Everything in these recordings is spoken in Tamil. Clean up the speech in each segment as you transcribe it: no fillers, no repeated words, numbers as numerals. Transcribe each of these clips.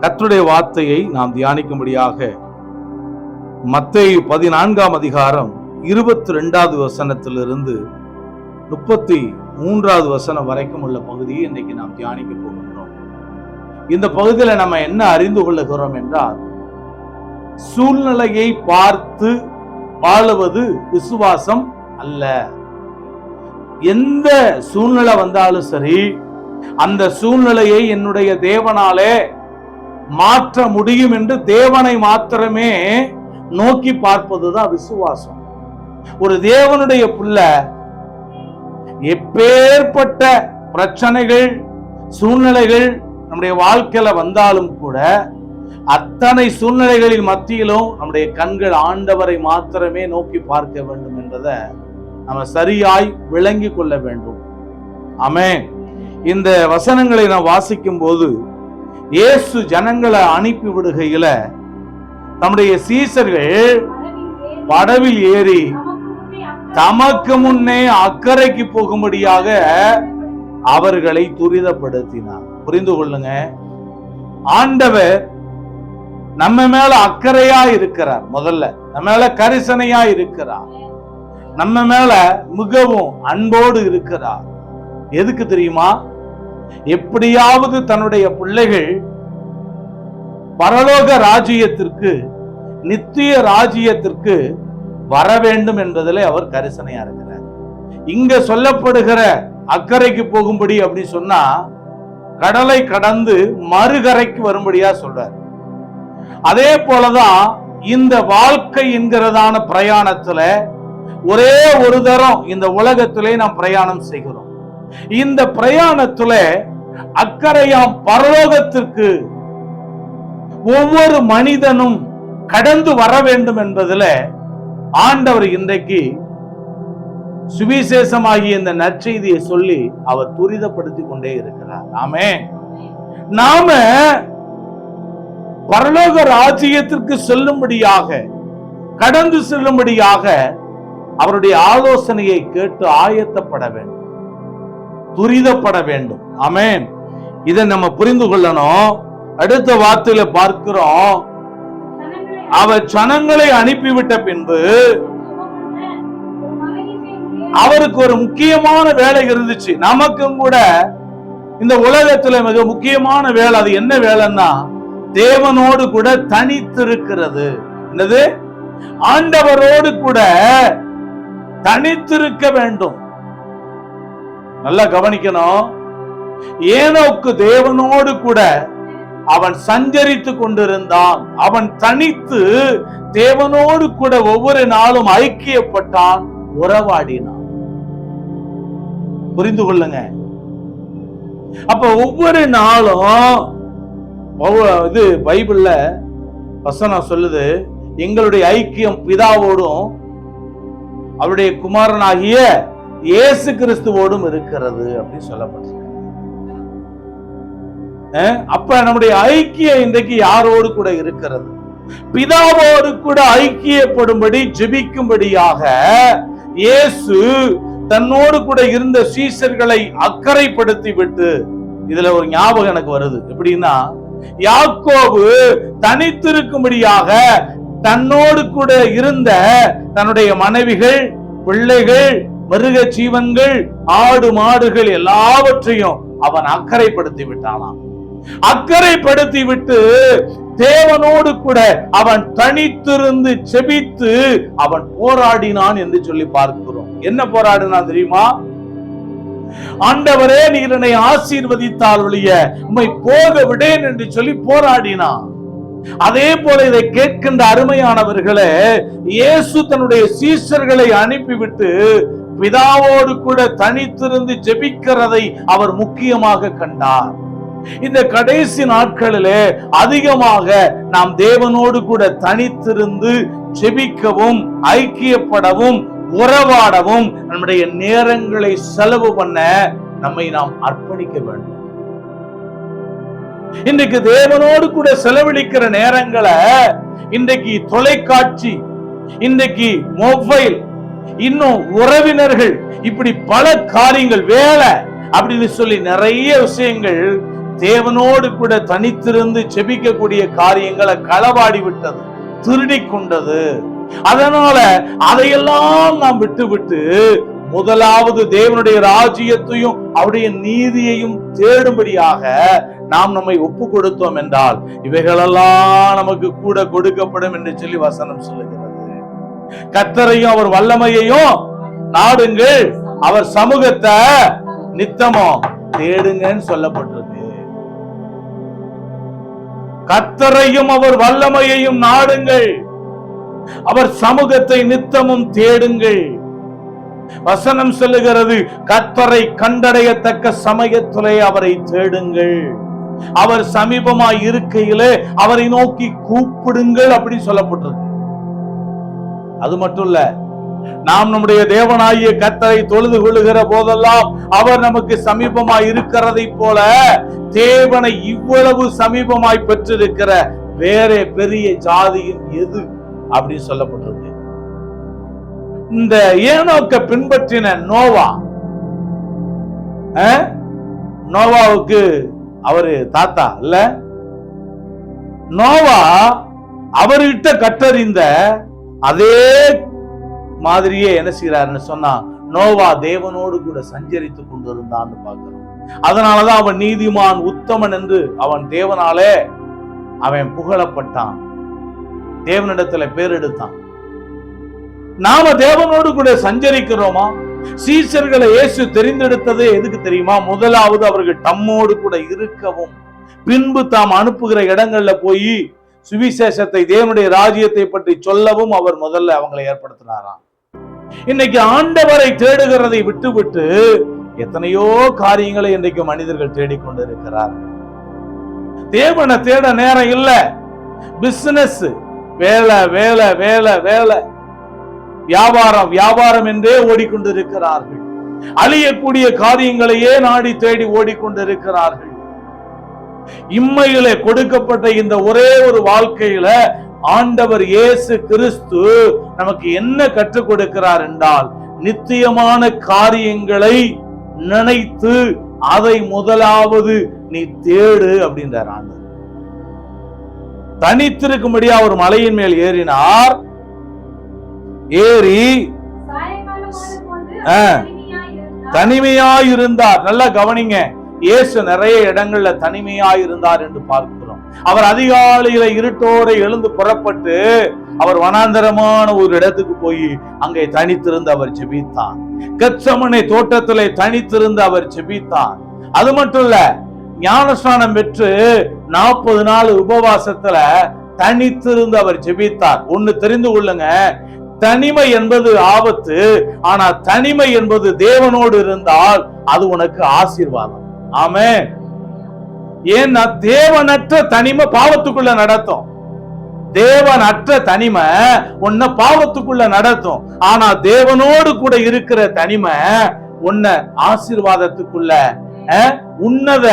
கர்த்தருடைய வார்த்தையை நாம் தியானிக்கும்படியாக மத்தேயு 14ஆம் அதிகாரம் 22வது வசனத்திலிருந்து 33வது வசனம் வரைக்கும் உள்ள பகுதியை இன்றைக்கு நாம் தியானிக்க போகின்றோம். இந்த பகுதியில் நம்ம என்ன அறிந்து கொள்ளுகிறோம் என்றால், சூழ்நிலையை பார்த்து வாழுவது விசுவாசம் அல்ல. எந்த சூழ்நிலை வந்தாலும் சரி, அந்த சூழ்நிலையை என்னுடைய தேவனாலே மாற்ற முடியும் என்று தேவனை மாத்திரமே நோக்கி பார்ப்பதுதான் விசுவாசம். ஒரு தேவனுடைய பிள்ளை எப்பேற்பட்ட பிரச்சனைகள் சூழ்நிலைகள் நம்முடைய வாழ்க்கையில வந்தாலும் கூட, அத்தனை சூழ்நிலைகளின் மத்தியிலும் நம்முடைய கண்கள் ஆண்டவரை மாத்திரமே நோக்கி பார்க்க வேண்டும் என்பதை நம்ம சரியாய் விளங்கி கொள்ள வேண்டும். ஆமென். இந்த வசனங்களை நாம் வாசிக்கும் போது, இயேசு ஜனங்களை அனுப்பி விடுகையில நம்முடைய சீசர்கள் படவில் ஏறி தமக்கு முன்னே அக்கறைக்கு போகும்படியாக அவர்களை துரிதப்படுத்தினார். புரிந்து கொள்ளுங்க, ஆண்டவர் நம்ம மேல அக்கறையா இருக்கிறார். முதல்ல நம்ம மேல கரிசனையா இருக்கிறார். நம்ம மேல மிகவும் அன்போடு இருக்கிறார். எதுக்கு தெரியுமா? எப்படியாவது தன்னுடைய பிள்ளைகள் பரலோக ராஜ்யத்திற்கு, நித்திய ராஜ்யத்திற்கு வர வேண்டும் என்பதிலே அவர் கரிசனையா இருக்கிறார். இங்க சொல்லப்படுகிற அக்கறைக்கு போகும்படி அப்படி சொன்னா, கடலை கடந்து மறுகரைக்கு வரும்படியா சொல்றார். அதே போலதான் இந்த வாழ்க்கை என்கிறதான பிரயாணத்துல ஒரே ஒரு தரம் இந்த உலகத்திலே நாம் பிரயாணம் செய்கிறோம். இந்த பிரயாணத்துல அக்கறையாம் பரலோகத்திற்கு ஒவ்வொரு மனிதனும் கடந்து வர வேண்டும் என்பதுல ஆண்டவர் இன்றைக்கு சுவிசேஷமாகிய இந்த நற்செய்தியை சொல்லி அவர் துரிதப்படுத்தி கொண்டே இருக்கிறார். ஆமென். நாம பரலோக ராஜ்யத்திற்கு செல்லும்படியாக, கடந்து செல்லும்படியாக அவருடைய ஆலோசனையை கேட்டு ஆயத்தப்பட வேண்டும், துரிதப்பட வேண்டும். ஆமென். இதை நம்ம புரிந்து கொள்ளணும். அடுத்த வார்த்தையில பார்க்கிறோம், அவர் ஜனங்களை அனுப்பிவிட்ட பின்பு அவருக்கு ஒரு முக்கியமான வேலை இருந்துச்சு. நமக்கும் கூட இந்த உலகத்துல மிக முக்கியமான வேலை. அது என்ன வேலைன்னா, தேவனோடு கூட தனித்திருக்கிறது. என்னது? ஆண்டவரோடு கூட தனித்திருக்க வேண்டும். நல்லா கவனிக்கணும். ஏனோக்கு தேவனோடு கூட அவன் சஞ்சரித்து கொண்டிருந்தான். அவன் தனித்து தேவனோடு கூட ஒவ்வொரு நாளும் ஐக்கியப்பட்டான், உறவாடினான். புரிந்து கொள்ளுங்க. அப்ப ஒவ்வொரு நாளும் இது பைபிள்ல வசனம் சொல்லுது, எங்களுடைய ஐக்கியம் பிதாவோடும் அவருடைய குமாரனாகிய இயேசு கிறிஸ்துவோடும் இருக்கிறது அப்படின்னு சொல்லப்பட்டிருக்கு. அப்ப நம்முடைய ஐக்கியம் இன்றைக்கு யாரோடு கூட இருக்கிறது? பிதாவோடு கூட ஐக்கியப்படும்படி ஜெபிக்கும்படியாக இயேசு தன்னோடு கூட இருந்த சீஷர்களை அக்கறைப்படுத்தி விட்டு, இதுல ஒரு ஞாபகம் எனக்கு வருது. எப்படின்னா, யாக்கோபு தனித்திருக்கும்படியாக தன்னோடு கூட இருந்த தன்னுடைய மனைவிகள், பிள்ளைகள், மிருக ஜீவன்கள், ஆடு மாடுகள் எல்லாவற்றையும் அவன் அக்கறைப்படுத்தி விட்டானாம். அக்கறைப்படுத்தி விட்டு தேவனோடு கூட அவன் தனித்திருந்து செபித்து அவன் போராடினான் என்று சொல்லி பார்க்கிறோம். என்ன போராடினான் தெரியுமா? ஆண்டவரே, நீர் என்னை ஆசீர்வதித்தால் ஒழிய உம்மை போக விடேன் என்று சொல்லி போராடினான். அதே போல இதை கேட்கின்ற அருமையானவர்களே, இயேசு தன்னுடைய சீஷர்களை அனுப்பிவிட்டு பிதாவோடு கூட தனித்திருந்து ஜெபிக்கிறதை அவர் முக்கியமாக கண்டார். இந்த கடைசி நாட்களிலே அதிகமாக நாம் தேவனோடு கூட தனித்திருந்து ஜெபிக்கவும், ஐக்கியப்படவும், உறவாடவும், நம்முடைய நேரங்களை செலவு பண்ண நம்மை நாம் அர்ப்பணிக்க வேண்டும். இன்றைக்கு தேவனோடு கூட செலவழிக்கிற நேரங்களை இன்றைக்கு தொலைக்காட்சி, இன்றைக்கு மொபைல், இன்னும் உறவினர்கள், இப்படி பல காரியங்கள், வேலை அப்படின்னு சொல்லி நிறைய விஷயங்கள் தேவனோடு கூட தனித்திருந்து செபிக்கக்கூடிய காரியங்களை களவாடி விட்டது, திருடி கொண்டது. அதனால அதையெல்லாம் நாம் விட்டு முதலாவது தேவனுடைய ராஜ்யத்தையும் அவருடைய நீதியையும் தேடும்படியாக நாம் நம்மை ஒப்பு கொடுத்தோம் என்றால் இவைகளெல்லாம் நமக்கு கூட கொடுக்கப்படும் என்று சொல்லி வசனம் சொல்லுகிறது. கர்த்தரையும் அவர் வல்லமையையும் நாடுங்கள், அவர் சமூகத்தை நித்தமும் தேடுங்கன்னு சொல்லப்பட்டிருக்கு. கர்த்தரையும் அவர் வல்லமையையும் நாடுங்கள், அவர் சமூகத்தை நித்தமும் தேடுங்கள். வசனம் சொல்லுகிறது, கர்த்தரை கண்டடையத்தக்க சமயத்திலே அவரை தேடுங்கள், அவர் சமீபமாய் இருக்கையிலே அவரை நோக்கி கூப்பிடுங்கள் அப்படி சொல்லப்பட்டிருக்கு. அது மட்டும் இல்ல, நாம் நம்முடைய தேவனாகிய கர்த்தரை தொழுது கொள்ளுகிற போதெல்லாம் அவர் நமக்கு சமீபமாய் இருக்கிறதை போல தேவனை இவ்வளவு சமீபமாய் பெற்றிருக்கிற வேற பெரிய ஜாதியும் எது அப்படின்னு சொல்லப்பட்டிருக்கு. இந்த ஏனோக்க பின்பற்றின நோவாவுக்கு அவரு தாத்தா இல்ல, நோவா அவர்கிட்ட கற்றறிந்த அதே மாதிரியே என்ன செய்யறாருன்னு சொன்னா, நோவா தேவனோடு கூட சஞ்சரித்துக் கொண்டிருந்தான்னு பார்க்கிறோம். அதனாலதான் அவன் நீதிமான் உத்தமன் என்று அவன் தேவனாலே அவன் புகழப்பட்டான், தேவனிடத்துல பேர் எடுத்தான். நாம தேவனோடு கூட சஞ்சரிக்கிறோமா? சீசர்களை இயேசு தெரிந்தெடுத்ததே எதுக்கு தெரியுமா? முதலாவது அவர்கள் தம்மோடு கூட இருக்கவும், பின்பு தாம் அனுப்புகிற இடங்கள்ல போய் சுவிசேஷத்தை, தேவனுடைய ராஜ்யத்தை பற்றி சொல்லவும் அவர் முதல்ல அவங்களை ஏற்படுத்தினாராம். இன்னைக்கு ஆண்டவரை தேடுகிறதை விட்டு எத்தனையோ காரியங்களை இன்றைக்கு மனிதர்கள் தேடிக்கொண்டிருக்கிறார்கள். தேவனை தேட நேரம் இல்ல, பிசினஸ், வேலை வேலை வேலை வேலை, வியாபாரம் வியாபாரம் என்றே ஓடிக்கொண்டிருக்கிறார்கள். அழியக்கூடிய காரியங்களையே நாடி தேடி ஓடிக்கொண்டிருக்கிறார்கள். இம்மையிலே கொடுக்கப்பட்ட இந்த ஒரே ஒரு வாழ்க்கையில ஆண்டவர் இயேசு கிறிஸ்து நமக்கு என்ன கற்றுக் கொடுக்கிறார் என்றால், நித்தியமான காரியங்களை நினைத்து அதை முதலாவது நீ தேடு அப்படின்றார் ஆண்டவர். தனித்திருக்கும்படியா ஒரு மலையின் மேல் ஏறினார். ஏறி தனிமையாயிருந்தார். நல்லா கவனிங்க, இயேசு நிறைய இடங்கள்ல தனிமையாயிருந்தார் என்று பார்க்கிறோம். அவர் அதிகாலையில இருட்டோட எழுந்து புறப்பட்டு அவர் வனாந்தரமான ஒரு இடத்துக்கு போய் அங்கே தனித்திருந்து அவர் ஜெபித்தார். கெத்செமனே தோட்டத்திலே தனித்திருந்து அவர் ஜெபித்தார். அது மட்டும் இல்ல, ஞானஸ்நானம் பெற்று 40 நாள் உபவாசத்துல தனித்திருந்து அவர் ஜெபித்தார். ஒன்னு தெரிந்து கொள்ளுங்க, தனிமை என்பது ஆபத்து, ஆனா தனிமை என்பது தேவனோடு இருந்தால் அது உனக்கு ஆசீர்வாதம். ஆமென். ஏன்னா தேவனற்ற தனிமை பாவத்துக்குள்ள நடத்தும். தேவனற்ற தனிமை உன்னை பாவத்துக்குள்ள நடத்தும். ஆனா தேவனோடு கூட இருக்கிற தனிமை உன்னை ஆசீர்வாதத்துக்குள்ள, உன்னத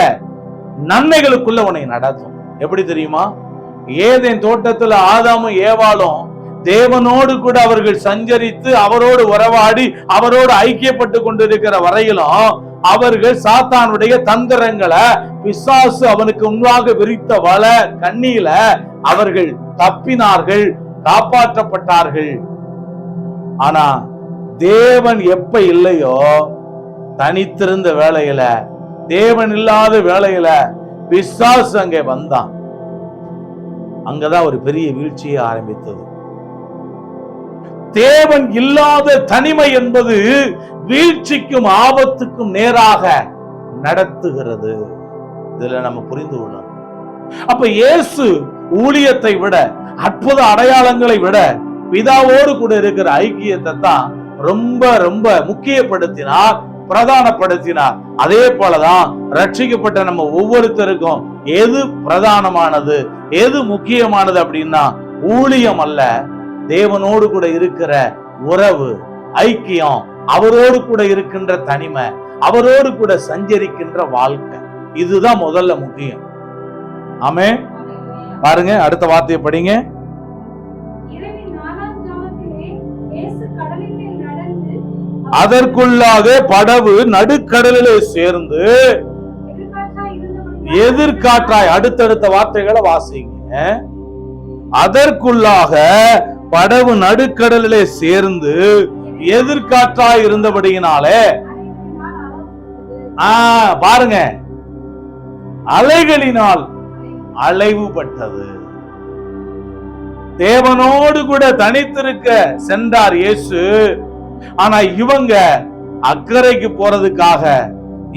நன்மைகளுக்குள்ள உன்னை நடத்தும். எப்படி தெரியுமா? ஏதேன் தோட்டத்துல ஆதாமும் ஏவாளும் தேவனோடு கூட அவர்கள் சஞ்சரித்து அவரோடு உறவாடி அவரோடு ஐக்கியப்பட்டு கொண்டிருக்கிற வரையிலும் அவர்கள் சாத்தானுடைய தந்திரங்களை, பிசாசு அவனுக்கு முன்பாக விரித்த வலை கண்ணியில அவர்கள் தப்பினார்கள், காப்பாற்றப்பட்டார்கள். ஆனா தேவன் எப்ப இல்லையோ, தனித்திருந்த வேளையில, தேவன் இல்லாத வேளையில பிசாசு அங்கே வந்தான். அங்கதான் ஒரு பெரிய வீழ்ச்சியை ஆரம்பித்தது. தேவன் இல்லாத தனிமை என்பது வீழ்ச்சிக்கும் ஆபத்துக்கும் நேராக நடத்துகிறது. இதுல நம்ம புரிந்து கொள்ளணும். அப்ப இயேசு ஊழியத்தை விட, அற்புத அடையாளங்களை விட பிதாவோடு கூட இருக்கிற ஐக்கியத்தை தான் ரொம்ப ரொம்ப முக்கியப்படுத்தினார், பிரதானப்படுத்தினார். அதே போலதான் ரட்சிக்கப்பட்ட நம்ம ஒவ்வொருத்தருக்கும் எது பிரதானமானது, எது முக்கியமானது அப்படின்னா ஊழியம் அல்ல, தேவனோடு கூட இருக்கிற உறவு, ஐக்கியம், அவரோடு கூட இருக்கின்ற தனிமை, அவரோடு கூட சஞ்சரிக்கின்ற வாழ்க்கை, இதுதான் முதல்ல முக்கியம். ஆமென். பாருங்க, அடுத்த வார்த்தையை படிங்க. அதற்குள்ளாக படவு நடுக்கடலிலே சேர்ந்து எதிர்காற்றாய், அடுத்தடுத்த வார்த்தைகளை வாசிங்க. அதற்குள்ளாக படவு நடுக்கடலிலே சேர்ந்து எதிர்காற்றாய் இருந்தபடியினாலே பாருங்க, அலைகளினால் அலைவுபட்டது. தேவனோடு கூட தனித்திருக்க சென்றார் இயேசு. ஆனா இவங்க அக்கறைக்கு போறதுக்காக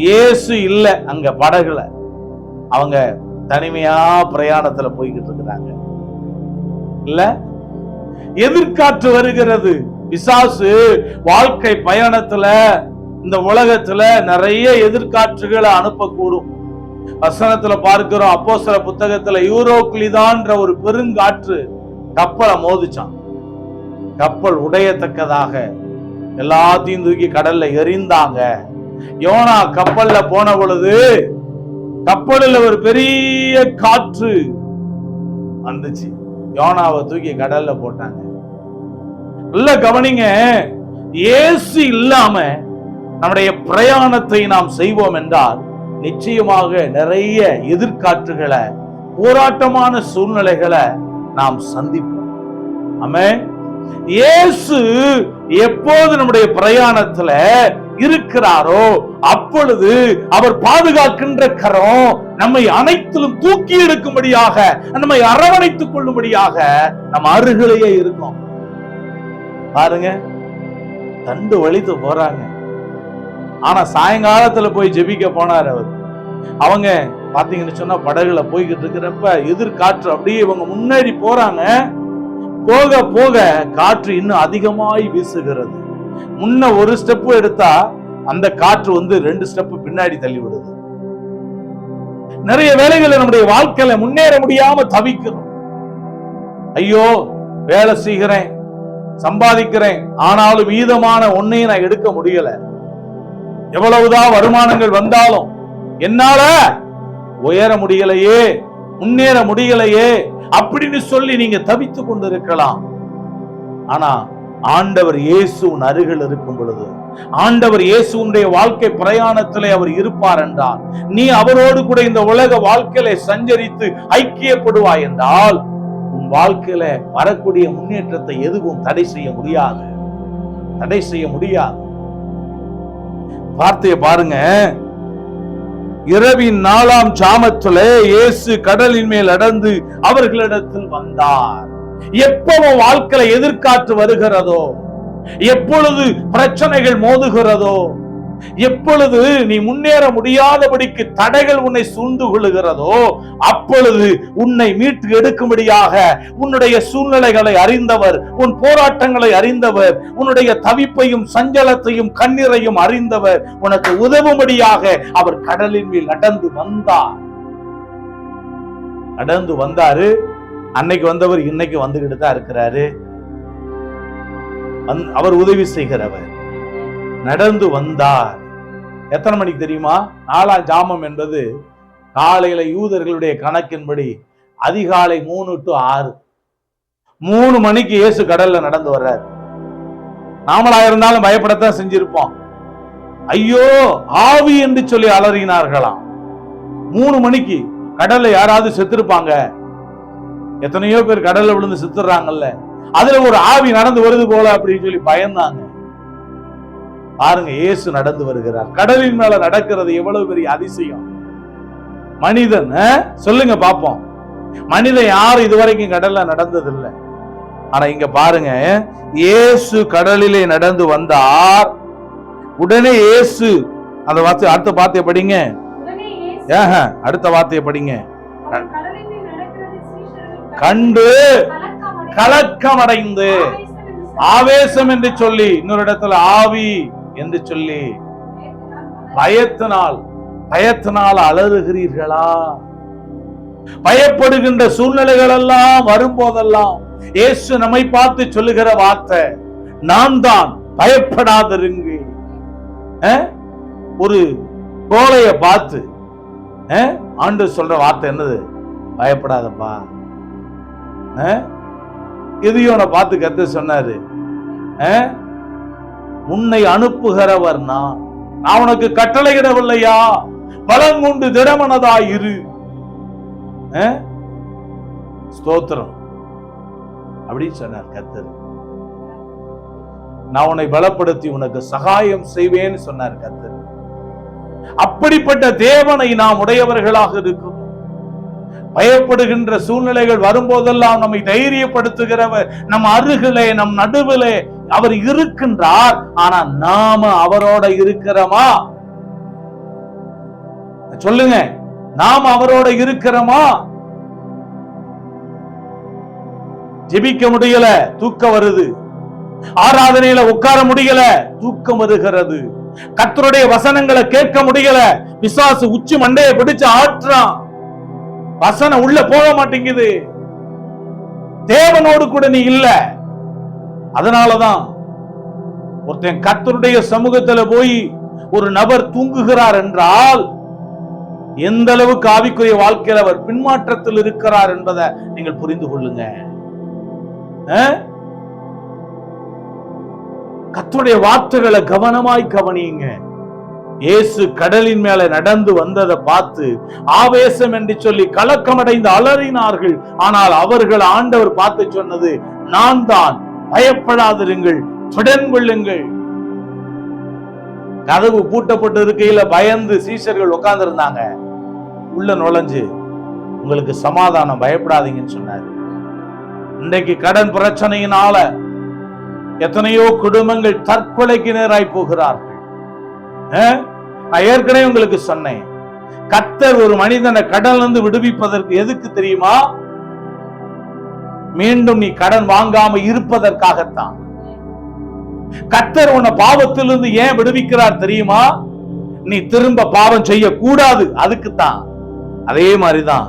இயேசு இல்ல அங்க படகுல, அவங்க தனிமையா பிரயாணத்துல போய்கிட்டு இருக்கிறாங்க. இல்ல, எதிர்காற்று வருகிறது. பிசாசு வாழ்க்கை பயணத்துல இந்த உலகத்துல நிறைய எதிர்காற்றுகளை அனுப்பக்கூடும். வசனத்துல பார்க்கிறோம், அப்போஸ்தலர் புத்தகத்துல யூரோக்ளிதான்ற ஒரு பெருங்காற்று கப்பலை மோதிச்சான். கப்பல் உடையத்தக்கதாக எல்லாத்தையும் தூக்கி கடல்ல எறிந்தாங்க. யோனா கப்பல்ல போன பொழுது கப்பலில் ஒரு பெரிய காற்று வந்துச்சு, யோனாவை தூக்கி கடல்ல போட்டாங்க. நல்ல கவனிங்க, இயேசு இல்லாம நம்முடைய பிரயாணத்தை நாம் செய்வோம் என்றால் நிச்சயமாக நிறைய எதிர்காற்றுகளை, போராட்டமான சூழ்நிலைகளை நாம் சந்திப்போம். ஆமென். இயேசு எப்போது நம்முடைய பிரயாணத்துல இருக்கிறாரோ அப்பொழுது அவர் பாதுகாக்கின்ற கரம் நம்மை அனைத்திலும் தூக்கி எடுக்கும்படியாக, நம்மை அரவணைத்துக் கொள்ளும்படியாக நம்ம அருகிலேயே இருக்கும். பாருங்க, தண்டு வலித்து போறாங்க. ஆனா சாயங்காலத்துல போய் ஜெபிக்க போனார் அவர். அவங்க பாத்தீங்கன்னு சொன்னா படகுல போய்கிட்டு இருக்கிறப்ப எதிர்காற்று அப்படியே இவங்க முன்னேறி போறாங்க. போக போக காற்று இன்னும் அதிகமாய் வீசுகிறது. முன்ன ஒரு ஸ்டெப் எடுத்தா அந்த காற்று 2 ஸ்டெப் பின்னாடி தள்ளி விடுது. நிறைய வேளைகளில் நம்முடைய வாழ்க்கையில முன்னேற முடியாம தவிக்கிறோம். ஐயோ, வேலை செய்கிறேன், சம்பாதிக்கிறேன், ஆனாலும் மீதமான ஒன்னையும் நான் எடுக்க முடியல. எவ்வளவுதான் வருமானங்கள் வந்தாலும் என்னால உயர முடியலையே, முன்னேற முடியலையே அப்படின்னு சொல்லி நீங்க தவித்துக் கொண்டிருக்கலாம். ஆனா ஆண்டவர் இயேசுவின் அருகில் இருக்கும் பொழுது, ஆண்டவர் இயேசுடைய வாழ்க்கை பிரயாணத்திலே அவர் இருப்பார் என்றால், நீ அவரோடு கூட இந்த உலக வாழ்க்கையில சஞ்சரித்து ஐக்கியப்படுவாய் என்றால் உன் வாழ்க்கையில வரக்கூடிய முன்னேற்றத்தை எதுவும் தடை செய்ய முடியாது, தடை செய்ய முடியாது. வார்த்தையை பாருங்க, இரவின் 4ஆம் ஜாமத்திலே இயேசு கடலின் மேல் நடந்து அவர்களிடத்தில் வந்தார். எப்பவும் வாழ்க்கையில எதிர்காற்று வருகிறதோ, எப்பொழுது பிரச்சனைகள் மோதுகிறதோ, எப்பொழுது நீ முன்னேற முடியாதபடிக்கு தடைகள் உன்னை சூழ்ந்து கொள்ளுகிறதோ, அப்பொழுது உன்னை மீட்டு எடுக்கும்படியாக உன்னுடைய சூழ்நிலைகளை அறிந்தவர், உன் போராட்டங்களை அறிந்தவர், உன்னுடைய தவிப்பையும் சஞ்சலத்தையும் கண்ணீரையும் அறிந்தவர், உனக்கு உதவும்படியாக அவர் கடலின் மேல் நடந்து வந்தார். நடந்து வந்தாரு. அன்னைக்கு வந்தவர் இன்னைக்கு வந்துகிட்டு தான் இருக்கிறாரு. அவர் உதவி செய்கிறவர். நடந்து வந்தார். எத்தனை மணிக்கு தெரியுமா? 4ஆம் ஜாமம் என்பது காலையில யூதர்களுடைய கணக்கின்படி அதிகாலை 3 to 6, 3 மணிக்கு இயேசு கடல்ல நடந்து வர்றார். நாமளா இருந்தாலும் பயப்படத்தான் செஞ்சிருப்போம். ஐயோ ஆவி என்று சொல்லி அலறினார்களாம். 3 மணிக்கு கடல்ல யாராவது செத்துருப்பாங்க. எத்தனையோ பேர் கடல்ல விழுந்து செத்துறாங்கல்ல, அதுல ஒரு ஆவி நடந்து வருது போல அப்படின்னு சொல்லி பயந்தாங்க. பாருங்க, இயேசு நடந்து வருகிறார். கடலின் மேல நடக்கிறது எவ்வளவு பெரிய அதிசயம். மனிதன் சொல்லுங்க பாப்போம், மனிதன் யாரும் இதுவரைக்கும் கடல்ல நடந்தது இல்லை. ஆனா இங்க பாருங்க, இயேசு கடலிலே நடந்து வந்தார். உடனே இயேசு, அந்த வார்த்தை அடுத்த வார்த்தையை படிங்க, அடுத்த வார்த்தையை படிங்க. கண்டு கலக்கமடைந்து, ஆவேசம் என்று சொல்லி, இன்னொரு இடத்துல ஆவி என்று சொல்லி, பயத்தினால் அலறுகிறீர்களா? பயப்படுகின்ற சூழ்நிலைகள் எல்லாம் வரும்போதெல்லாம் இயேசு நம்மை பார்த்து சொல்லுகிற வார்த்தை, நான் தான், பயப்படாதிருங்க. ஒரு கோழைய பார்த்து ஆண்டவர் சொல்ற வார்த்தை என்னது? பயப்படாதப்பா. கிதியோனை பார்த்து கர்த்தர் சொன்னாரு, உன்னை அனுப்புகிறவர் நான் உனக்கு கட்டளையிடவில்லையா? பலங்கொண்டு திடமனதாயிரு. ஸ்தோத்திரம் அப்படின்னு சொன்னார் கர்த்தர். நான் உன்னை பலப்படுத்தி உனக்கு சகாயம் செய்வேன்னு சொன்னார் கர்த்தர். அப்படிப்பட்ட தேவனை நாம் உடையவர்களாக இருக்கிறோம். பயப்படுகின்ற சூழ்நிலைகள் வரும்போதெல்லாம் நம்மை தைரியப்படுத்துகிறவர் நம் அருகிலே, நம் நடுவிலே அவர் இருக்கின்றார். ஆனா நாம அவரோட இருக்கிறோமா? சொல்லுங்க, நாம் அவரோட இருக்கிறோமா? ஜெபிக்க முடியல, தூக்கம் வருது. ஆராதனையில உட்கார முடியல, தூக்கம் வருகிறது. கர்த்தருடைய வசனங்களை கேட்க முடியல, பிசாசு உச்சி மண்டையை பிடிச்சு ஆட்டுறான். வசனம் உள்ள போக மாட்டேங்குது. தேவனோடு கூட நீ இல்ல. அதனாலதான் ஒருத்தன் கர்த்தருடைய சமூகத்துல போய் ஒரு நபர் தூங்குகிறார் என்றால் எந்த அளவுக்கு ஆவிக்குரிய வாழ்க்கையில் அவர் பின்மாற்றத்தில் இருக்கிறார் என்பதை நீங்கள் புரிந்து கொள்ளுங்க. கர்த்தருடைய வார்த்தைகளை கவனமாய் கவனியுங்க. இயேசு கடலின் மேல நடந்து வந்ததை பார்த்து ஆவேசம் என்று சொல்லி கலக்கமடைந்து அலறினார்கள். ஆனால் அவர்கள் ஆண்டவர் பார்த்து சொன்னது, நான் தான், பயப்படாதிருங்கள், திடன் கொள்ளுங்கள். கதவு பூட்டப்பட்டு இருக்கையில பயந்து சீஷர்கள் உட்கார்ந்து இருந்தாங்க. உள்ள நுழைஞ்சு உங்களுக்கு சமாதானம், பயப்படாதீங்கன்னு சொன்னாரு. இன்றைக்கு கடன் பிரச்சனையினால எத்தனையோ குடும்பங்கள் தற்கொலைக்கு நேராய் போகிறார்கள். நான் ஏற்கனவே உங்களுக்கு சொன்னேன், கர்த்தர் ஒரு மனிதனை கடன்ல இருந்து விடுவிப்பதற்கு எதுக்கு தெரியுமா? மீண்டும் நீ கடன் வாங்காம இருப்பதற்காகத்தான். கர்த்தர் உன்னை பாவத்திலிருந்து ஏன் விடுவிக்கிறார் தெரியுமா? நீ திரும்ப பாவம் செய்ய கூடாது, அதுக்குத்தான். அதே மாதிரிதான்.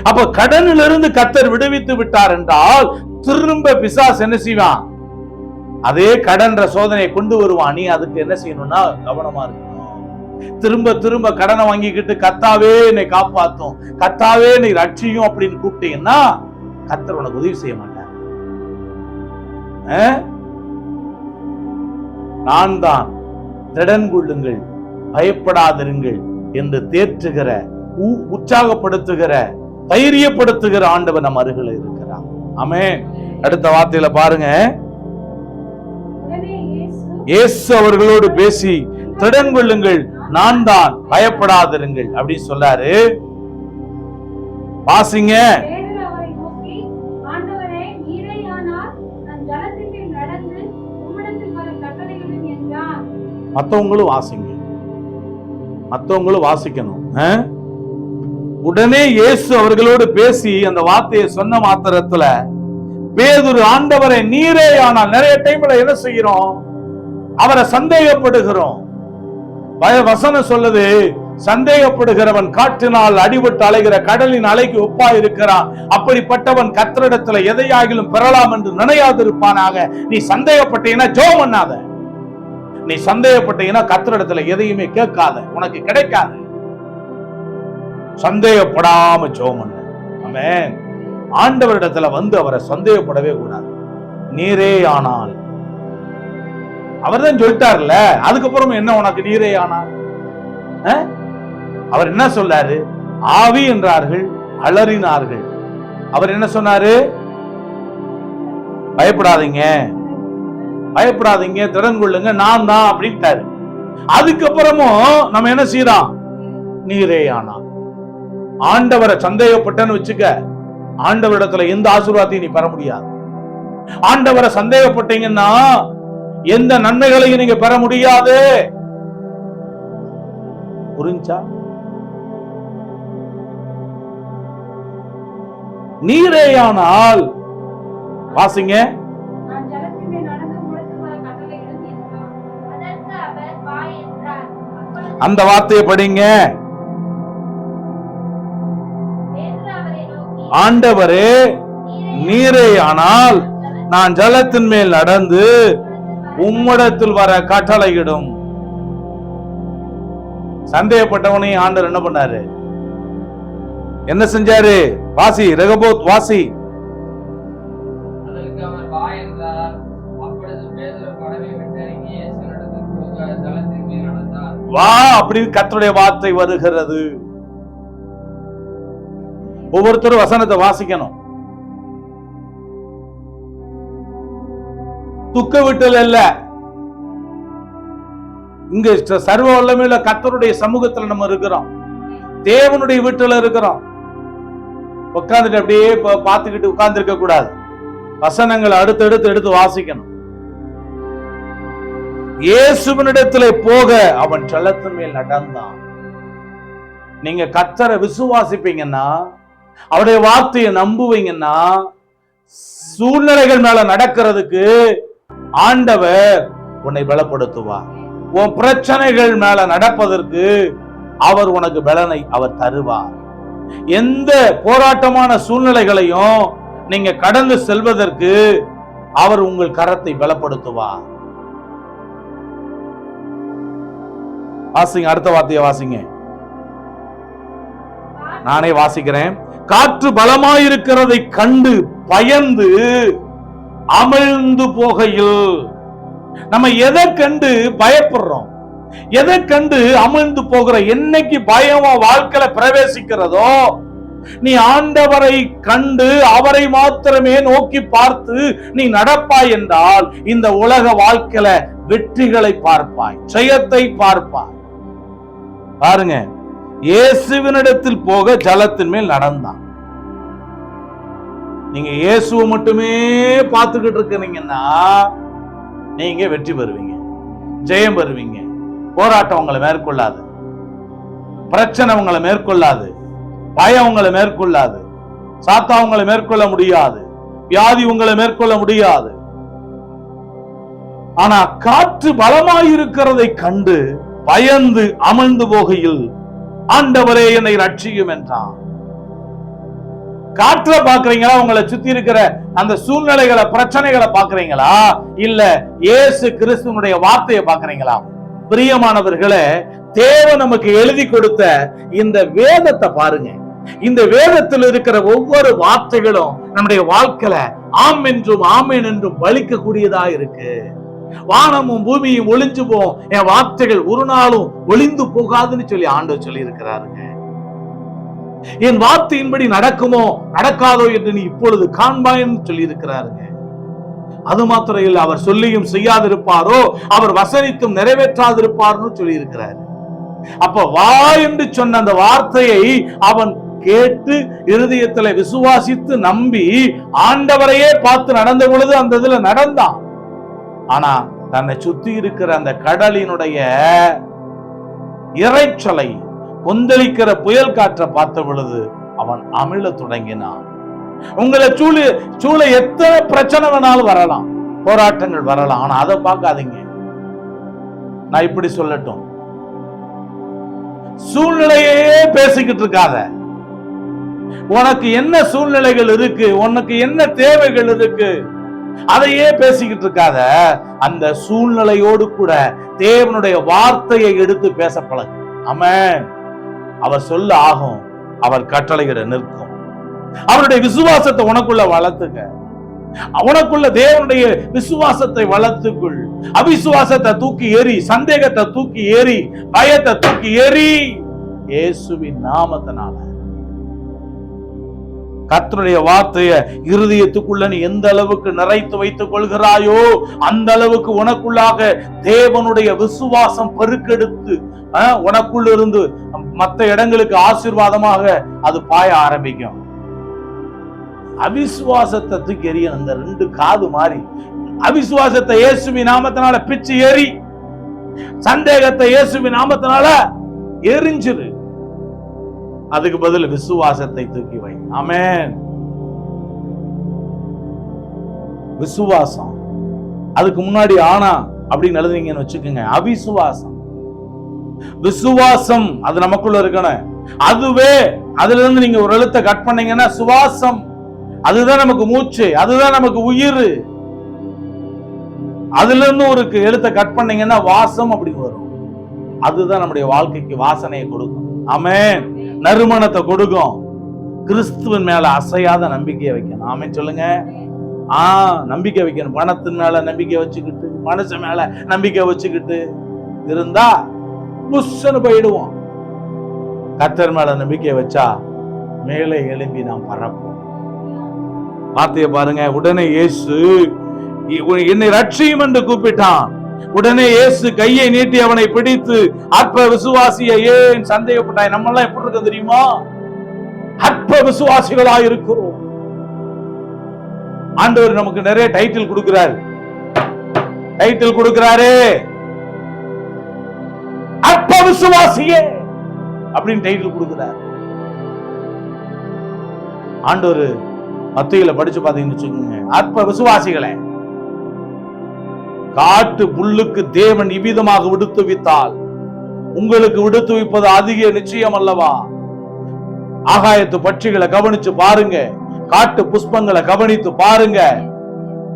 அப்ப கடனிலிருந்து கர்த்தர் விடுவித்து விட்டார் என்றால் திரும்ப பிசாசு என்ன செய்வான்? அதே கடன் சோதனையை கொண்டு வருவான். நீ அதுக்கு என்ன செய்யணும்னா கவனமா இருக்கணும். திரும்ப திரும்ப கடனை வாங்கிக்கிட்டு கர்த்தாவே என்னை காப்பாத்தும், கர்த்தாவே என்னை ரட்சியும் அப்படின்னு கூப்பிட்டீங்கன்னா கர்த்தர் உனக்கு உதவி செய்ய மாட்டார். நான் தான், திடன் கொள்ளுங்கள், பயப்படாதிருங்கள் என்று தேற்றுகிற, உற்சாகப்படுத்துகிற, தைரியப்படுத்துகிற ஆண்டவர் நம் அருகில் இருக்கிறார். ஆமென். அடுத்த வார்த்தையில பாருங்க, இயேசு அவர்களோடு பேசி திடன் கொள்ளுங்கள், நான் தான், பயப்படாதிருங்கள் அப்படின்னு சொல்லாரு. வாசிங்க. மத்தவங்களும் வாசிங்க, மத்தவங்களும் வாசிக்கணும். உடனே இயேசு அவர்களோடு பேசி அந்த வார்த்தையை சொன்ன மாத்திரத்துல பேதுரு, ஆண்டவரை நீரே ஆனால். நிறைய டைம்ல என்ன செய்கிறோம்? அவரை சந்தேகப்படுகிறோம். வசனம் சொல்லுது, சந்தேகப்படுகிறவன் காற்றினால் அடிபட்டு அலைகிற கடலின் அலைக்கு ஒப்பா இருக்கிறான். அப்படிப்பட்டவன் கர்த்தரிடத்துல எதையாகிலும் பெறலாம் என்று நினையாதிருப்பானாக. நீ சந்தேகப்பட்டீங்கன்னா ஜெபம் பண்ணாத. நீ சந்தேகப்பட்டீங்கன்னா கர்த்தரிடத்துல எதையுமே கேட்காத, உனக்கு கிடைக்காது. சந்தேகப்படாம ஜெபம் பண்ணு. ஆமென். ஆண்டவரிடத்துல வந்து அவரை சந்தேகப்படவே கூடாது. நீரே ஆனால், அவர் தான் சொல்லிட்டார்ல, அதுக்கப்புறம் என்ன உனக்கு நீரே ஆனால்? அவர் என்ன சொல்லாரு? ஆவி என்றார்கள், அலறினார்கள். அவர் என்ன சொன்னாரு? பயப்படாதீங்க, பயப்படாதீங்க, திடன் கொள்ளுங்க, நான் தான் அப்படின்ட்டாரு. அதுக்கப்புறமும் நம்ம என்ன செய்யறோம்? நீரே ஆனால். ஆண்டவரை சந்தேகப்பட்டன்னு வச்சுக்க, ஆண்டவரிடத்துல எந்த ஆசீர்வாதத்தையும் நீ பெற முடியாது. ஆண்டவரை சந்தேகப்பட்டீங்கன்னா எந்த நன்மைகளையும் நீங்க பெற முடியாது. புரிஞ்சா? நீரேயானால் வாசிங்க. அந்த வார்த்தையை படிங்க. ஆண்டவரே நீரேயானால் நான் ஜலத்தின் மேல் நடந்து உம்மிடத்தில் வர கட்டளையிடும். சந்தேகப்பட்டவனையும் ஆண்டவர் என்ன பண்ணாரு? என்ன செஞ்சாரு? வாசி, ரெகபோத் வாசி. வா அப்படின்னு கர்த்தருடைய வார்த்தை வருகிறது. ஒவ்வொருத்தரும் வசனத்தை வாசிக்கணும். துக்க விட்டல் இல்ல, இங்க சர்வ வல்லமையுள்ள கர்த்தருடைய சமூகத்துல நம்ம இருக்கிறோம். தேவனுடைய வீட்டுல இருக்கிறோம். உட்கார்ந்துட்டு அப்படியே பார்த்துக்கிட்டு உட்கார்ந்து இருக்க கூடாது. வசனங்களை அடுத்தடுத்து எடுத்து வாசிக்கணும். இயேசுவினிடத்திலே போக அவன் ஜலத்தின் மேல் நடந்தான். நீங்க கர்த்தரை விசுவாசிப்பீங்கன்னா, அவருடைய வார்த்தையை நம்புவீங்கன்னா, சூழ்நிலைகள் மேல நடக்கிறதுக்கு ஆண்டவர் உன்னை பலப்படுத்துவார். உன் பிரச்சனைகள் மேல நடப்பதற்கு அவர் உனக்கு பலனை அவர் தருவார். எந்த போராட்டமான சூழ்நிலைகளையும் நீங்க கடந்து செல்வதற்கு அவர் உங்கள் கரத்தை பலப்படுத்துவார். வாசிங்க, அடுத்த வார்த்தையை வாசிங்க. நானே வாசிக்கிறேன். காற்று பலமாயிருக்கிறதை கண்டு பயந்து அமிழ்ந்து போகையில், நம்ம எதை கண்டு பயப்படுறோம், எதை கண்டு அமிழ்ந்து போகிற, என்னைக்கு பயம் வாழ்க்கையில பிரவேசிக்கிறதோ, நீ ஆண்டவரை கண்டு அவரை மாத்திரமே நோக்கி பார்த்து நீ நடப்பாய் என்றால் இந்த உலக வாழ்க்கையில வெற்றிகளை பார்ப்பாய், ஜெயத்தை பார்ப்பாய். பாருங்க, இயேசுவினிடத்தில் போக ஜலத்தின் மேல் நடந்தான். நீங்க இயேசுவை மட்டுமே பார்த்துக்கிட்டு இருக்கிறீங்கன்னா நீங்க வெற்றி பெறுவீங்க, ஜெயம் பெறுவீங்க. போராட்டம் உங்களை மேற்கொள்ளாது, பிரச்சனை உங்களை மேற்கொள்ளாது, பயம் உங்களை மேற்கொள்ளாது, சாத்தா உங்களை மேற்கொள்ள முடியாது, வியாதி உங்களை மேற்கொள்ள முடியாது. ஆனா காற்று பலமாயிருக்கிறதை கண்டு பயந்து அமிழ்ந்து போகையில் ஆண்டவரே என்னை ரட்சியும் என்றான். காற்ற பாக்குறீங்களா? உங்களை சுத்தி இருக்கிற அந்த சூழ்நிலைகளை, பிரச்சனைகளை பாக்குறீங்களா? இல்ல இயேசு கிறிஸ்துவனுடைய வார்த்தையை பாக்குறீங்களா? பிரியமானவர்களே, தேவன் நமக்கு எழுதி கொடுத்த இந்த வேதத்தை பாருங்க. இந்த வேதத்தில் இருக்கிற ஒவ்வொரு வார்த்தைகளும் நம்முடைய வாழ்க்கையில ஆம் என்றும் ஆமேன் என்றும் பலிக்கக்கூடியதா இருக்கு. வானமும் பூமியும் ஒளிஞ்சு போகும், என் வார்த்தைகள் ஒரு நாளும் ஒளிந்து போகாதுன்னு சொல்லி ஆண்டவர் சொல்லி இருக்கிறாருங்க. என் வார்த்தையின்படி நடக்குமோ நடக்காதோ என்று நீ இப்பொழுது காண்பாய்ன்னு சொல்லி இருக்கிறாருங்க. அது மாத்திரம் இல்ல, அவர் சொல்லியும் செய்யாதிருப்பாரோ, அவர் வசனித்தும் நிறைவேற்றாதிருப்பார்னு சொல்லி இருக்கிறார். அப்ப வா என்று சொன்ன அந்த வார்த்தையை அவன் கேட்டு இருதயத்துல விசுவாசித்து நம்பி ஆண்டவரையே பார்த்து நடந்த பொழுது அந்த இதுல நடந்தான். ஆனா தன்னை சுத்தி இருக்கிற அந்த கடலினுடைய இறைச்சலை, கொந்தளிக்கிற புயல் காற்றை பார்த்த பொழுது அவன் அமிழ தொடங்கினான். உங்களை சூழ எத்தனை பிரச்சனை வேணாலும் வரலாம், போராட்டங்கள் வரலாம், ஆனா அதை பார்க்காதீங்க. நான் இப்படி சொல்லட்டும், சூழ்நிலையே பேசிக்கிட்டு இருக்காத. உனக்கு என்ன சூழ்நிலைகள் இருக்கு, உனக்கு என்ன தேவைகள் இருக்கு, அதையே பேசிக்கிட்டு இருக்காத. அந்த சூழ்நிலையோடு கூட தேவனுடைய வார்த்தையை எடுத்து பேச பழகு. ஆமென். அவர் சொல்ல ஆகும், அவர் கட்டளையிட நிற்கும். அவருடைய விசுவாசத்தை உனக்குள்ள வளர்த்துக்க. உனக்குள்ள தேவனுடைய விசுவாசத்தை வளர்த்துக்குள். அவிசுவாசத்தை தூக்கி ஏறி, சந்தேகத்தை தூக்கி ஏறி, பயத்தை தூக்கி ஏறி, இயேசுவின் நாமத்தினால கர்த்தருடைய வார்த்தைய இருதயத்துக்குள்ள நீ எந்த அளவுக்கு நிறைத்து வைத்துக் கொள்கிறாயோ அந்த அளவுக்கு உனக்குள்ளாக தேவனுடைய விசுவாசம் பெருக்கெடுத்து உனக்குள்ள இருந்து மற்ற இடங்களுக்கு ஆசீர்வாதமாக அது பாய ஆரம்பிக்கும். அவிசுவாசத்தை தூக்கி எறிய அந்த ரெண்டு காது மாறி, அவிசுவாசத்தை இயேசுவின் நாமத்தினால பிச்சு ஏறி, சந்தேகத்தை இயேசுவின் நாமத்தினால எரிஞ்சிரு. அதுக்கு பதில் விசுவாசத்தை தூக்கி வை. ஆமென். விசுவாசம். அதுக்கு முன்னாடி ஆனா அப்படின்னு எழுதுவீங்கன்னு வச்சுக்கோங்க. அவிசுவாசம், விசுவாசம் அது நமக்குள்ள இருக்கணும். அதுவே அதுல இருந்து நீங்க ஒரு எழுத்தை கட் பண்ணீங்கன்னா சுவாசம், அதுதான் நமக்கு மூச்சு, அதுதான் நமக்கு உயிர். அதுல இருந்து ஒரு எழுத்தை கட் பண்ணீங்கன்னா வாசம் அப்படி வரும். அதுதான் நம்முடைய வாழ்க்கைக்கு வாசனையை கொடுக்கும். ஆமென். நறுமணத்தை கொடுக்கும். கிறிஸ்துவின் மேல அசையாத நம்பிக்கையை வைக்கணும். ஆமென் சொல்லுங்க. நம்பிக்கை வைக்கணும். பணத்தின் மேல நம்பிக்கை வச்சுக்கிட்டு, மனுஷன் மேல நம்பிக்கை வச்சுக்கிட்டு இருந்தா புஷ்ஷன்னு போயிடுவோம். கர்த்தர் மேல நம்பிக்கை வச்சா மேலே எழும்பி நாம் பறப்போம். வார்த்தையை பாருங்க. உடனே இயேசு என்னை ரட்சியும் என்று கூப்பிட்டான். உடனே இயேசு கையை நீட்டி அவனை பிடித்து, அற்ப விசுவாசியை ஏன் சந்தேகப்பட்டாய்? நம்ம எல்லாம் எப்படி இருக்க தெரியுமா? அற்ப விசுவாசிகளா இருக்கிறோம். ஆண்டவர் நமக்கு நிறைய டைட்டில் கொடுக்கிறாரு. டைட்டில் கொடுக்கிறாரு, அற்ப விசுவாசியே அப்படின்னு டைட்டில் கொடுக்கிறார். ஆண்டவர் மத்தியில படிச்சு பாத்தீங்கன்னு வச்சுக்கோங்க, அற்ப விசுவாசிகளை காட்டு புல்லுக்கு தேவன் இவ்விதமாக விடுத்துவித்தால் உங்களுக்கு விடுத்துவிப்பது அதிக நிச்சயம் அல்லவா? ஆகாயத்து பட்சிகளை கவனிச்சு பாருங்க, காட்டு புஷ்பங்களை கவனித்து பாருங்க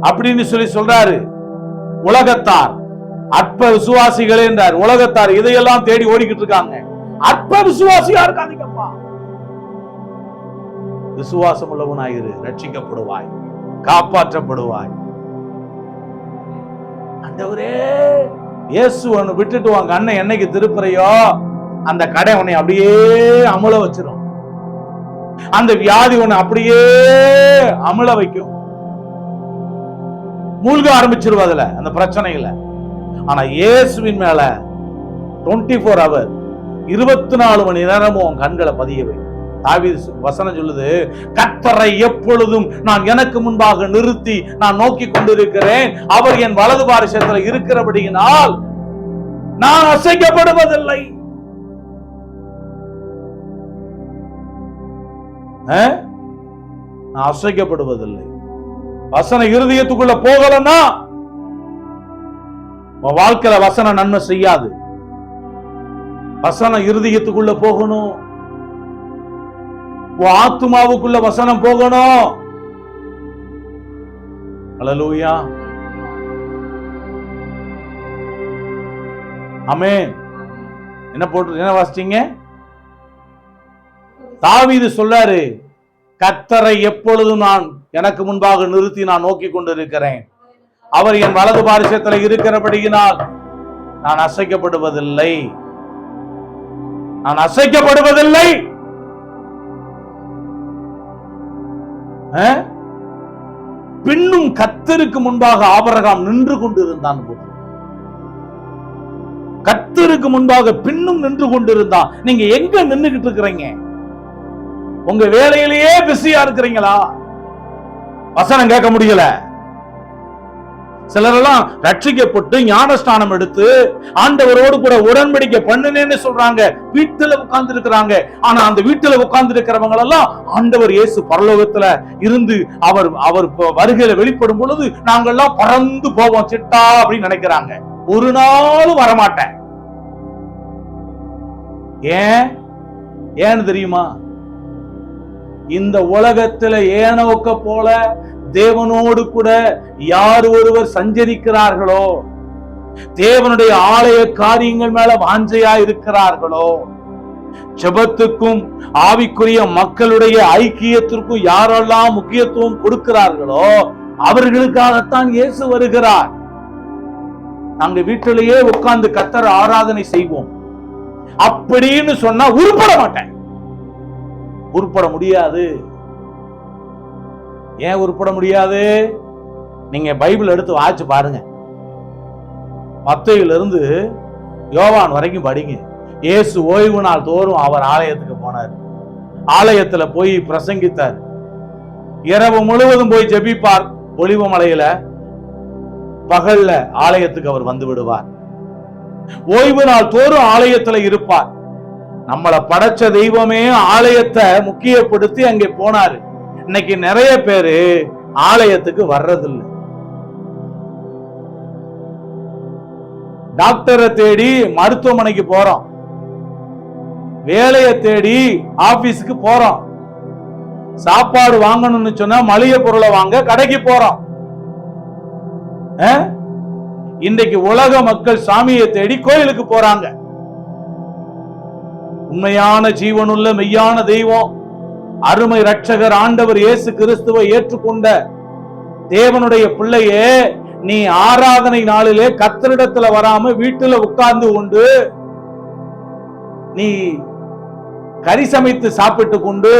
அப்படின்னு சொல்றாரு. உலகத்தார் அற்ப விசுவாசிகளே என்றார். உலகத்தார் இதையெல்லாம் தேடி ஓடிக்கிட்டு இருக்காங்க. அற்ப விசுவாசியா இருக்காதீங்கப்பா. விசுவாசம் உள்ளவனாயிரு, ரட்சிக்கப்படுவாய், காப்பாற்றப்படுவாய். ஆண்டவரே, இயேசுவை விட்டுட்டு வாங்க அண்ணன் என்னைக்கு திருப்புறையோ அந்த கடை உன்னை அப்படியே அமுல வச்சிரும். அந்த வியாதி உன்னை அப்படியே அமுல வைக்கும். மூழ்க ஆரம்பிச்சிருவதுல அந்த பிரச்சனையில. ஆனா இயேசுவின் மேல 24 hours 24 மணி நேரமும் கண்களை பதிய வை. தாவீது வசனம் சொல்லுது, கர்த்தரை எப்பொழுதும் நான் எனக்கு முன்பாக நிறுத்தி நான் நோக்கி கொண்டிருக்கிறேன். அவர் என் வலது பாரிசத்தில் இருக்கிறபடியினால் நான் அசைக்கப்படுவதில்லை. நான் அசைக்கப்படுவதில்லை. வசனம் இருதயத்துக்குள்ள போகலன்னா வாழ்க்கையில வசனம் நன்மை செய்யாது. வசனம் இருதயத்துக்குள்ள போகணும். ஆத்துமாவுக்குள்ள வசனம் போகணும். அல்லேலூயா, ஆமென். என்ன வாசிச்சீங்க? தாவீது சொல்றாரு, கர்த்தரை எப்பொழுதும் நான் எனக்கு முன்பாக நிறுத்தி நான் நோக்கி கொண்டிருக்கிறேன். அவர் என் வலது பாரிசத்தில் இருக்கிறபடியினால் நான் அசைக்கப்படுவதில்லை. நான் அசைக்கப்படுவதில்லை. பின்னும் கர்த்தருக்கு முன்பாக ஆபிரகாம் நின்று கொண்டிருந்தான். கர்த்தருக்கு முன்பாக பின்னும் நின்று கொண்டிருந்தான். நீங்க எங்க நின்றுகிட்டு இருக்கிறீங்க? உங்க வேலையிலேயே பிஸியா இருக்கிறீங்களா? வசனம் கேட்க முடியல. சிலரெல்லாம் ரட்சிக்கப்பட்டு ஞானஸ்நானம் எடுத்து ஆண்டவரோடு கூட உடன்படிக்கை பண்ணுனேன்னு சொல்றாங்க. வீட்டுல உட்கார்ந்து இருக்கிறாங்க. ஆனா அந்த வீட்டுல உட்கார்ந்து இருக்கிறவங்க எல்லாம் ஆண்டவர் இயேசு பரலோகத்துல இருந்து அவர் வருகையில வெளிப்படும் பொழுது நாங்கெல்லாம் பறந்து போவோம் சிட்டா அப்படின்னு நினைக்கிறாங்க. ஒரு நாளும் வரமாட்டேன். ஏன்னு தெரியுமா? இந்த உலகத்துல ஏனோக்க போல தேவனோடு கூட யார் ஒருவர் சஞ்சரிக்கிறார்களோ, தேவனுடைய ஆலய காரியங்கள் மேல வாஞ்சையா இருக்கிறார்களோ, ஜெபத்துக்கும் ஆவிக்குரிய மக்களுடைய ஐக்கியத்திற்கும் யாரெல்லாம் முக்கியத்துவம் கொடுக்கிறார்களோ அவர்களுக்காகத்தான் இயேசு வருகிறார். நாங்க வீட்டிலேயே உட்கார்ந்து கர்த்தர் ஆராதனை செய்வோம் அப்படின்னு சொன்னா உருப்பட மாட்டேன். உருப்பட முடியாது. ஏன் உருப்பட முடியாது? நீங்க பைபிள் எடுத்து வாசிச்சு பாருங்க. மத்தேயுவிலிருந்து யோவான் வரைக்கும் படிங்க. இயேசு ஓய்வு நாள் தோறும் அவர் ஆலயத்துக்கு போனார். ஆலயத்துல போய் பிரசங்கித்தார். இரவு முழுவதும் போய் ஜெபிப்பார் ஒலிவ மலையில. பகல்ல ஆலயத்துக்கு அவர் வந்து விடுவார். ஓய்வு நாள் தோறும் ஆலயத்துல இருப்பார். நம்மளை படைச்ச தெய்வமே ஆலயத்தை முக்கியப்படுத்தி அங்கே போனாரு. இன்னைக்கு நிறைய பேரு ஆலயத்துக்கு வர்றதில்லை. டாக்டரை தேடி மருத்துவமனைக்கு போறோம், வேலையை தேடி ஆபீஸுக்கு போறோம், சாப்பாடு வாங்கணும்னு சொன்னா மளிகை பொருளை வாங்க கடைக்கு போறோம். இன்றைக்கு உலக மக்கள் சாமியை தேடி கோயிலுக்கு போறாங்க. உண்மையான ஜீவனுள்ள மெய்யான தெய்வம் அருமை ரட்சகர் ஆண்டவர் இயேசு கிறிஸ்துவை ஏற்றுக்கொண்ட தேவனுடைய பிள்ளையே, நீ ஆராதனை நாளிலே கர்த்தரிடத்துல வராம வீட்டுல உட்கார்ந்து கொண்டு நீ கறி சமைத்து சாப்பிட்டு கொண்டு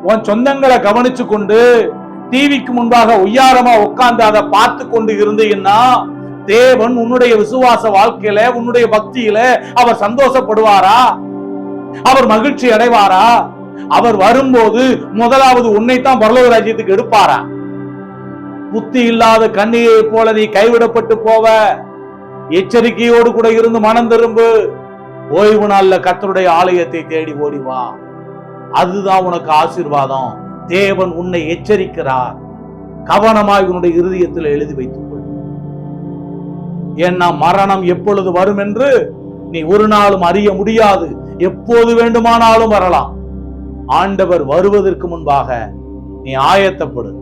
உன் சொந்தங்களை கவனிச்சு கொண்டு டிவிக்கு முன்பாக ஒய்யாரமா உட்கார்ந்து அதை பார்த்து கொண்டு இருந்தீங்கன்னா தேவன் உன்னுடைய விசுவாச வாழ்க்கையில, உன்னுடைய பக்தியில அவர் சந்தோஷப்படுவாரா? அவர் மகிழ்ச்சி அடைவாரா? அவர் வரும்போது முதலாவது உன்னைத்தான் பரலோக ராஜ்யத்துக்கு எடுப்பாரா? புத்தி இல்லாத கன்னியை போல நீ கைவிடப்பட்டு போவ. எச்சரிக்கையோடு கூட இருந்து மனம் திரும்பு. ஓய்வு நாள்ல கர்த்தருடைய ஆலயத்தை தேடி ஓடி வா. அதுதான் உனக்கு ஆசீர்வாதம். தேவன் உன்னை எச்சரிக்கிறார். கவனமாய் உன்னுடைய இருதயத்தில் எழுதி வைத்துக் கொள். ஏன்னா மரணம் எப்பொழுது வரும் என்று நீ ஒரு நாளும் அறிய முடியாது. எப்போது வேண்டுமானாலும் வரலாம். ஆண்டவர் வருவதற்கு முன்பாக நீ ஆயத்தப்படு.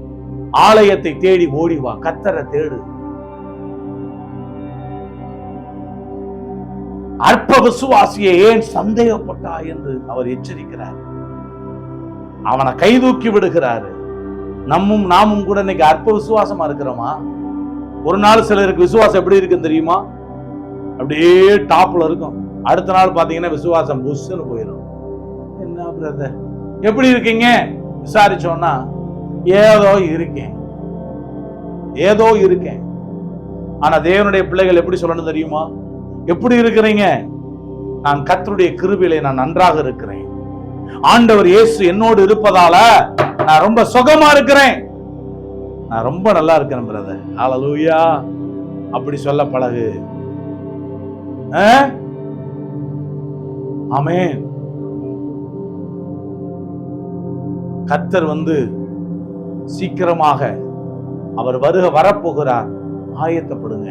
ஆலயத்தை தேடி ஓடி வா. கர்த்தரை தேடு. அற்ப விசுவாசியை ஏன் சந்தேகப்பட்டா என்று அவர் எச்சரிக்கிறார். அவனை கைதூக்கி விடுகிறாரு. நாமும் கூட இன்னைக்கு அற்ப விசுவாசமா இருக்கிறோமா? ஒரு நாள் சிலருக்கு விசுவாசம் எப்படி இருக்குன்னு தெரியுமா? அப்படியே டாப்ல இருக்கும். அடுத்த நாள் பாத்தீங்கன்னா விசுவாசம் புஷ்ன்னு போயிடும். என்ன பிரதர் எப்படி இருக்கீங்க விசாரிச்சோம்னா, ஏதோ இருக்கேன். ஆனா தேவனுடைய பிள்ளைகள் எப்படி சொல்லணும் தெரியுமா? எப்படி இருக்கிறீங்க? நான் கர்த்தருடைய கிருபையிலே நான் நன்றாக இருக்கிறேன். ஆண்டவர் இயேசு என்னோடு இருப்பதால நான் ரொம்ப சுகமா இருக்கிறேன். நான் ரொம்ப நல்லா இருக்கிறேன் பிரதர். ஹல்லேலூயா. அப்படி சொல்ல பழகு. ஆமென். கர்த்தர் சீக்கிரமாக அவர் வரப்போகிறார். ஆயத்தப்படுங்க.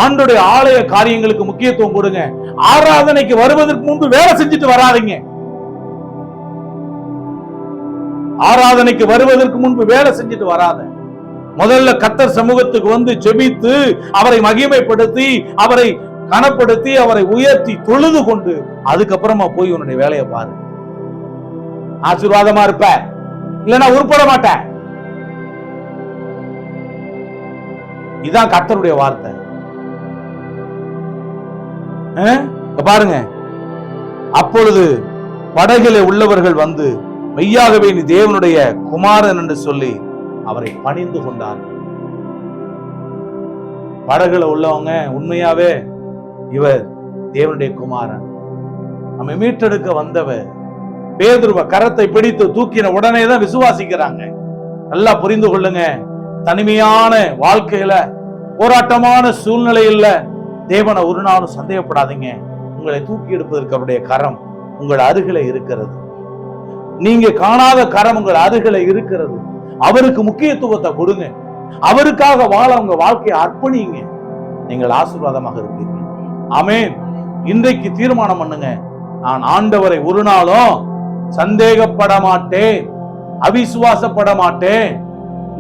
ஆண்டோடைய ஆலய காரியங்களுக்கு முக்கியத்துவம் கொடுங்க. ஆராதனைக்கு வருவதற்கு முன்பு வேலை செஞ்சுட்டு வராதீங்க. ஆராதனைக்கு வருவதற்கு முன்பு வேலை செஞ்சுட்டு வராத. முதல்ல கர்த்தர் சமூகத்துக்கு ஜெபித்து அவரை மகிமைப்படுத்தி அவரை கனப்படுத்தி அவரை உயர்த்தி தொழுது கொண்டு அதுக்கப்புறமா போய் உன்னுடைய வேலையை பாரு. ஆசீர்வாதமா இருப்ப, இல்லைன்னா உருப்பட மாட்டேன். இதான் கர்த்தருடைய வார்த்தை. பாருங்க, அப்பொழுது படகிலே உள்ளவர்கள் மெய்யாகவே நீ தேவனுடைய குமாரன் என்று சொல்லி அவரை பணிந்து கொண்டார். படகுல உள்ளவங்க உண்மையாவே இவர் தேவனுடைய குமாரன், நம்ம மீட்டெடுக்க வந்தவர். பேதுருவ கரத்தை பிடித்து தூக்கின உடனே தான் விசுவாசிக்கிறாங்க. நல்லா புரிந்து கொள்ளுங்க. தனிமையான வாழ்க்கையில, போராட்டமான சூழ்நிலையில தேவனை ஒரு நாளும் சந்தேகப்படாதீங்க. உங்களை தூக்கி எடுப்பதற்கு அவருடைய கரம் உங்கள் அருகில இருக்கிறது. நீங்க காணாத கரம் உங்கள் அருகில இருக்கிறது. அவருக்கு முக்கியத்துவத்தை கொடுங்க. அவருக்காக வாழ உங்க வாழ்க்கையை அர்ப்பணிங்க. நீங்கள் ஆசீர்வாதமாக இருப்பீர்கள். ஆமென். இன்றைக்கு தீர்மானம் பண்ணுங்க, நான் ஆண்டவரை ஒரு நாளும் சந்தேகப்பட மாட்டேன், அவிசுவாசப்பட மாட்டேன்.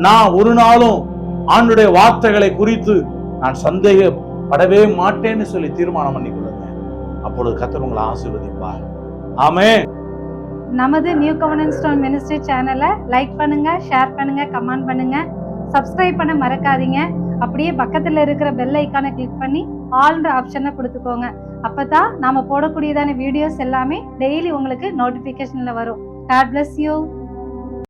நான் ஒரு நாளும் ஆண்டுடைய வார்த்தைகளை குறித்து நான் சந்தேகப்படவே மாட்டேன்னு சொல்லி தீர்மானம் பண்ணிக்கொள்ளுங்க. அப்பொழுது கர்த்தர் உங்களை ஆசீர்வதிப்பார். ஆமென். நமது நியூ கவர்னன்ஸ் ஸ்டோன் மினிஸ்ட்ரி சேனலை லைக் பண்ணுங்க, ஷேர் பண்ணுங்க, கமெண்ட் பண்ணுங்க, சப்ஸ்கிரைப் பண்ண மறக்காதீங்க. அப்படியே பக்கத்துல இருக்கிற பெல் ஐக்கானை கிளிக் பண்ணி ஆல்ன்ற ஆப்ஷனை கொடுத்துக்கோங்க. அப்பதான் நாம போடக்கூடியதான வீடியோஸ் எல்லாமே டெய்லி உங்களுக்கு நோட்டிபிகேஷன்ல வரும். God bless you.